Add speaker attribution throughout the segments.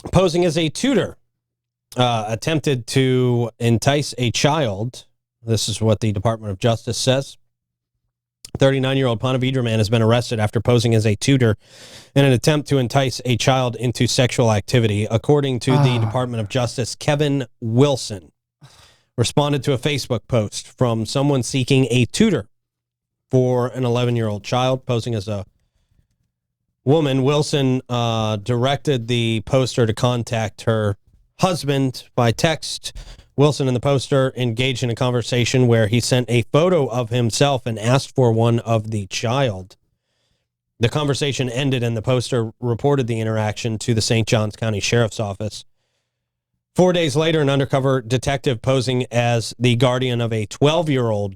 Speaker 1: posing as a tutor, attempted to entice a child. This is what the Department of Justice says. 39-year-old Ponte Vedra man has been arrested after posing as a tutor in an attempt to entice a child into sexual activity. According to the Department of Justice, Kevin Wilson responded to a Facebook post from someone seeking a tutor for an 11-year-old child. Posing as a woman, Wilson directed the poster to contact her husband by text. Wilson and the poster engaged in a conversation where he sent a photo of himself and asked for one of the child. The conversation ended and the poster reported the interaction to the St. Johns County Sheriff's Office. 4 days later, an undercover detective posing as the guardian of a 12-year-old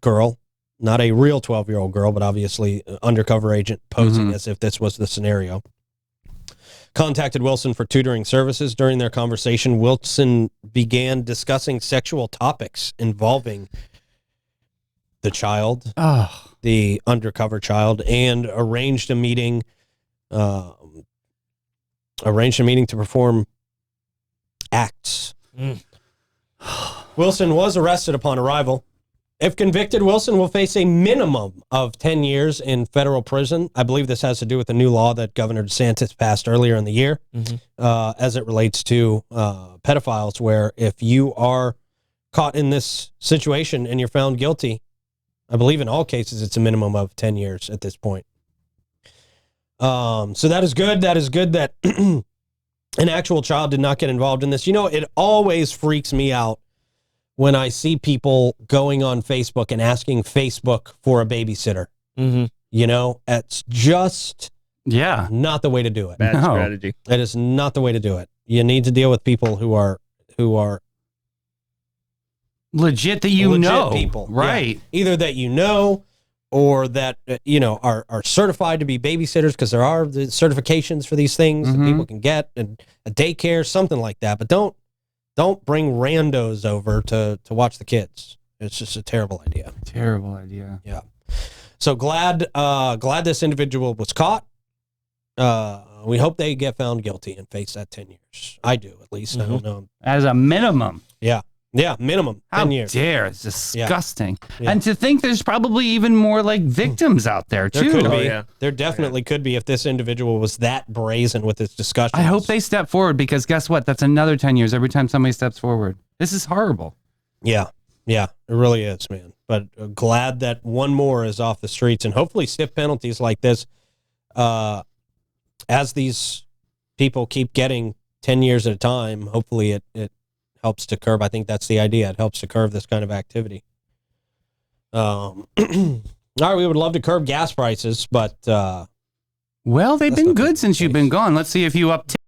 Speaker 1: girl, not a real 12-year-old girl, but obviously an undercover agent posing as if this was the scenario, contacted Wilson for tutoring services. During their conversation, Wilson began discussing sexual topics involving the child, the undercover child, and arranged a meeting to perform acts. Wilson was arrested upon arrival. If convicted, Wilson will face a minimum of 10 years in federal prison. I believe this has to do with the new law that Governor DeSantis passed earlier in the year as it relates to pedophiles, where if you are caught in this situation and you're found guilty, I believe in all cases it's a minimum of 10 years at this point. So that is good. That is good that an actual child did not get involved in this. You know, it always freaks me out when I see people going on Facebook and asking Facebook for a babysitter. You know, it's just not the way to do it.
Speaker 2: Bad strategy.
Speaker 1: It is not the way to do it. You need to deal with people who are
Speaker 3: legit that you know.
Speaker 1: People.
Speaker 3: Right.
Speaker 1: Yeah. Either that you know or that, are certified to be babysitters, because there are the certifications for these things that people can get, and a daycare, something like that. But don't bring randos over to watch the kids. It's just a terrible idea.
Speaker 3: Terrible idea.
Speaker 1: Yeah. So glad this individual was caught. We hope they get found guilty and face that 10 years. I do, at least. I don't know.
Speaker 3: As a minimum.
Speaker 1: Yeah. Yeah, minimum 10 years.
Speaker 3: How dare. It's disgusting.
Speaker 1: Yeah.
Speaker 3: And to think there's probably even more like victims out there too.
Speaker 1: There could be. There definitely could be if this individual was that brazen with his discussions.
Speaker 3: I hope they step forward, because guess what? That's another 10 years every time somebody steps forward. This is horrible.
Speaker 1: Yeah. Yeah, it really is, man. But glad that one more is off the streets, and hopefully stiff penalties like this, as these people keep getting 10 years at a time, hopefully it helps to curb. I think that's the idea. It helps to curb this kind of activity. All right, we would love to curb gas prices, but
Speaker 3: well, they've been good since you've been gone. Let's see if you